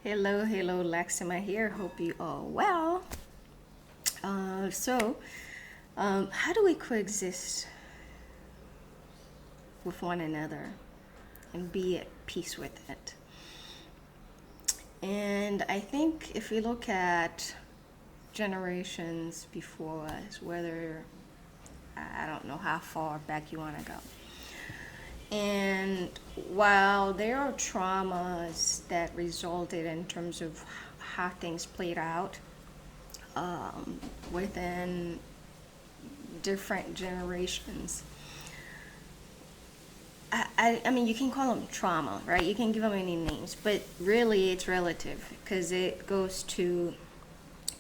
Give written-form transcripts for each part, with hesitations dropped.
Hello, Laxima here. Hope you all well. How do we coexist with one another and be at peace with it? And I think if we look at generations before us, whether I don't know how far back you want to go. And while there are traumas that resulted in terms of how things played out within different generations, I mean, you can call them trauma, right? You can give them any names, but really it's relative because it goes to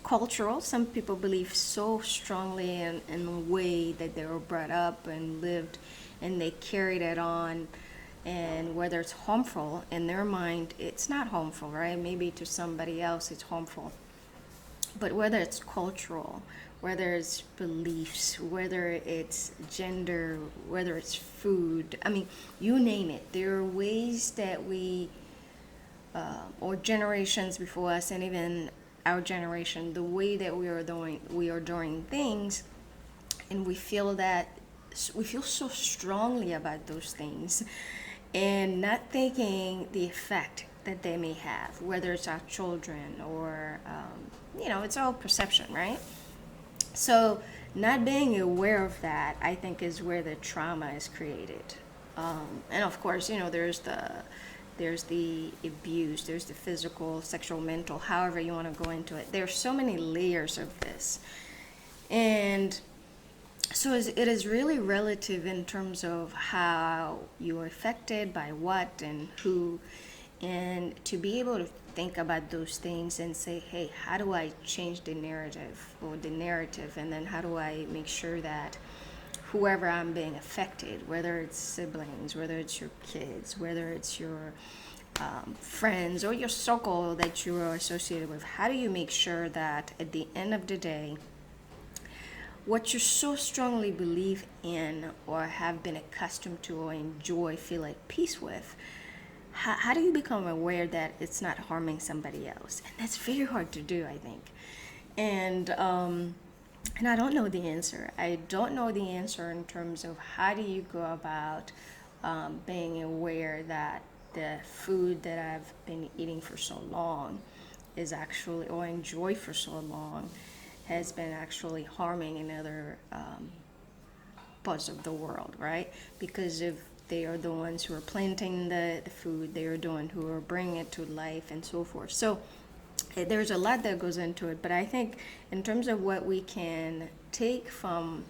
cultural. Some people believe so strongly in the way that they were brought up and lived, and they carried it on. And whether it's harmful in their mind, it's not harmful, right? Maybe to somebody else it's harmful. But whether it's cultural, whether it's beliefs, whether it's gender, whether it's food, I mean, you name it. There are ways that or generations before us, and even our generation, the way that we are doing things, and we feel so strongly about those things, and not thinking the effect that they may have, whether it's our children or it's all perception, right? So not being aware of that, I think, is where the trauma is created. And of course, there's the abuse, there's the physical, sexual, mental, however you want to go into it. There's so many layers of this, and so it is really relative in terms of how you are affected by what and who, and to be able to think about those things and say, hey, how do I change the narrative, and then how do I make sure that whoever I'm being affected, whether it's siblings, whether it's your kids, whether it's your friends or your circle that you are associated with, how do you make sure that at the end of the day, what you so strongly believe in or have been accustomed to or enjoy, feel at peace with, how do you become aware that it's not harming somebody else? And that's very hard to do, I think. And I don't know the answer. I don't know the answer in terms of how do you go about being aware that the food that I've been eating for so long is actually, or enjoy for so long, has been actually harming another parts of the world, right? Because if they are the ones who are planting the food, they are the ones who are bringing it to life and so forth. So there's a lot that goes into it, but I think in terms of what we can take from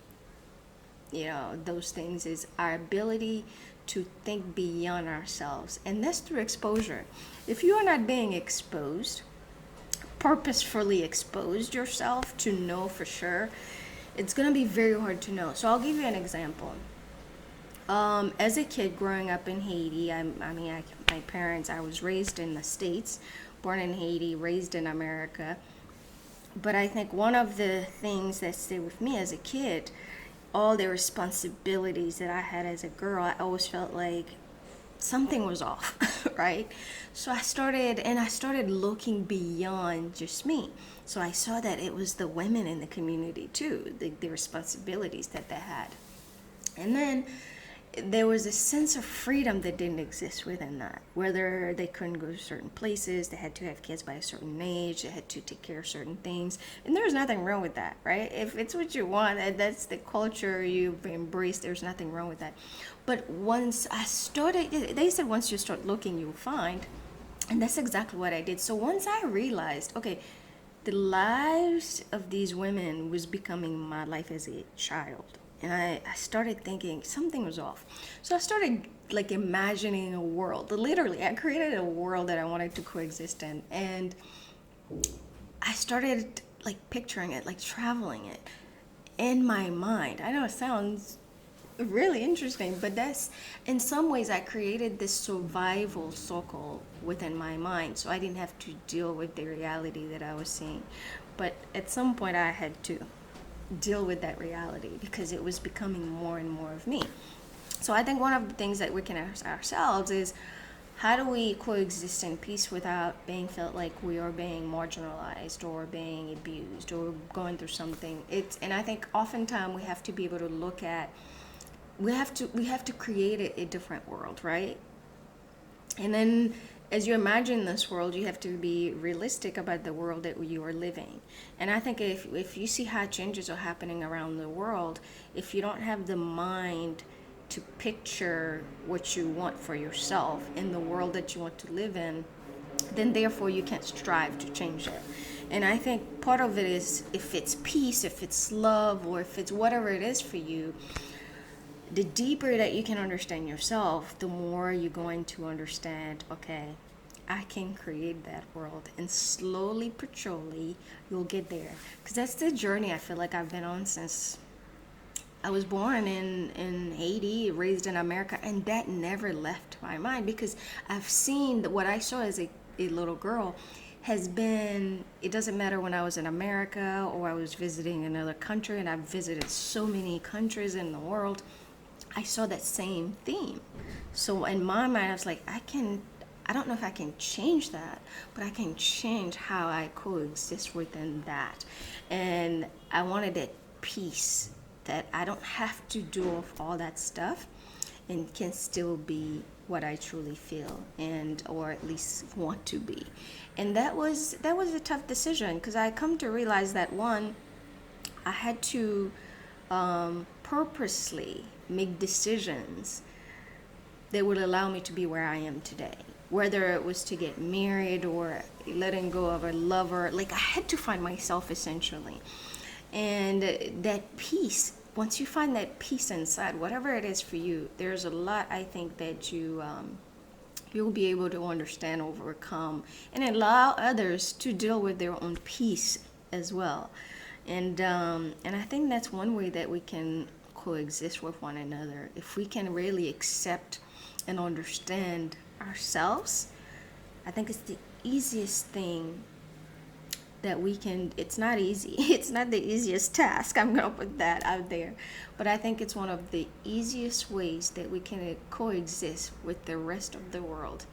those things is our ability to think beyond ourselves, and that's through exposure. If you are not being exposed, purposefully exposed yourself to know for sure, it's going to be very hard to know. So I'll give you an example. As a kid growing up in Haiti, my parents, I was raised in the States, born in Haiti, raised in America. But I think one of the things that stayed with me as a kid, all the responsibilities that I had as a girl, I always felt like something was off, right? So I started looking beyond just me. So I saw that it was the women in the community too, the responsibilities that they had. And then there was a sense of freedom that didn't exist within that. Whether they couldn't go to certain places, they had to have kids by a certain age, they had to take care of certain things. And there's nothing wrong with that, right? If it's what you want, and that's the culture you've embraced, there's nothing wrong with that. But once I started, they said once you start looking, you'll find. And that's exactly what I did. So once I realized, okay, the lives of these women was becoming my life as a child. And I started thinking something was off. So I started like imagining a world. Literally, I created a world that I wanted to coexist in. And I started like picturing it, like traveling it in my mind. I know it sounds really interesting, but that's, in some ways, I created this survival circle within my mind, so I didn't have to deal with the reality that I was seeing. But at some point I had to deal with that reality because it was becoming more and more of me. So I think one of the things that we can ask ourselves is, how do we coexist in peace without being felt like we are being marginalized or being abused or going through something? It's and I think oftentimes we have to be able to look at we have to create a different world, right? And then as you imagine this world, you have to be realistic about the world that you are living. And I think if you see how changes are happening around the world, if you don't have the mind to picture what you want for yourself in the world that you want to live in, then therefore you can't strive to change it. And I think part of it is if it's peace, if it's love, or if it's whatever it is for you, the deeper that you can understand yourself, the more you're going to understand, okay, I can create that world. And slowly but surely, you'll get there. Because that's the journey I feel like I've been on since I was born in Haiti, raised in America, and that never left my mind because I've seen that what I saw as a little girl has been, it doesn't matter when I was in America or I was visiting another country, and I've visited so many countries in the world. I saw that same theme. So in my mind, I was like, I don't know if I can change that, but I can change how I coexist within that. And I wanted that peace that I don't have to do all that stuff and can still be what I truly feel and or at least want to be. And that was a tough decision because I come to realize that one, I had to purposely make decisions that would allow me to be where I am today. Whether it was to get married or letting go of a lover, like I had to find myself essentially. And that peace, once you find that peace inside, whatever it is for you, there's a lot I think that you'll be able to understand, overcome, and allow others to deal with their own peace as well. And I think that's one way that we can coexist with one another if we can really accept and understand ourselves. I think it's the easiest thing that we can. It's not easy. It's not the easiest task. I'm gonna put that out there, but I think it's one of the easiest ways that we can coexist with the rest of the world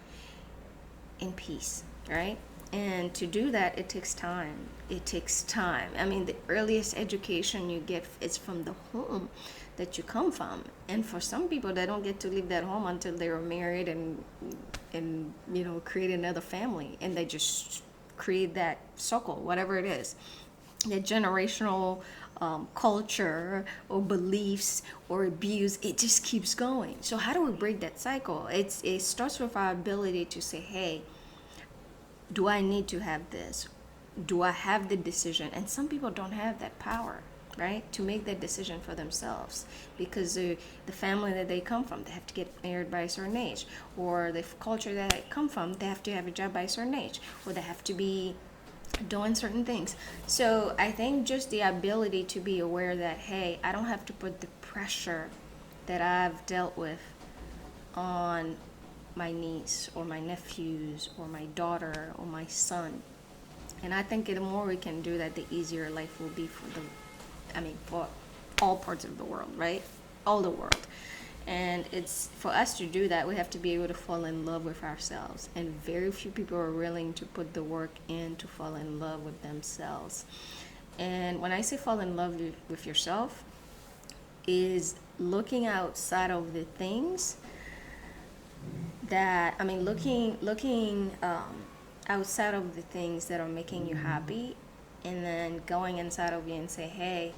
in peace, right? And to do that, it takes time. It takes time. I mean, the earliest education you get is from the home that you come from. And for some people, they don't get to leave that home until they're married and create another family, and they just create that circle, whatever it is, that generational culture or beliefs or abuse. It just keeps going. So how do we break that cycle? It starts with our ability to say, hey, do I need to have this? Do I have the decision? And some people don't have that power, right, to make that decision for themselves because the family that they come from, they have to get married by a certain age, or the culture that they come from, they have to have a job by a certain age, or they have to be doing certain things. So I think just the ability to be aware that, hey, I don't have to put the pressure that I've dealt with on my niece or my nephews or my daughter or my son. And I think the more we can do that, the easier life will be for all parts of the world, right? All the world. And it's for us to do that, we have to be able to fall in love with ourselves. And very few people are willing to put the work in to fall in love with themselves. And when I say fall in love with yourself, is looking outside of the things that looking outside of the things that are making you happy, and then going inside of you and say, hey,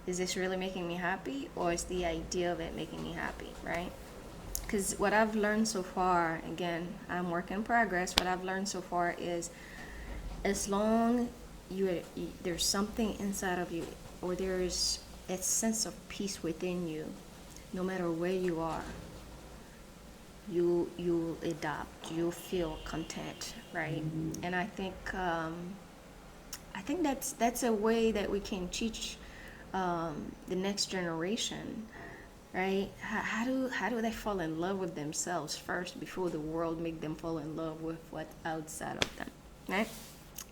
is this really making me happy, or is the idea of it making me happy, right? Because what I've learned so far, again, I'm work in progress, what I've learned so far is as long there's something inside of you, or there's that sense of peace within you, no matter where you are, you'll adapt, you'll feel content, right? And I think that's a way that we can teach the next generation, right? How do they fall in love with themselves first before the world make them fall in love with what's outside of them, right?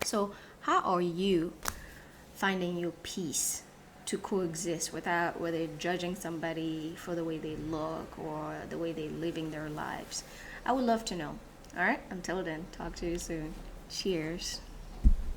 So how are you finding your peace to coexist without whether judging somebody for the way they look or the way they're living their lives? I would love to know. All right, until then, talk to you soon. Cheers.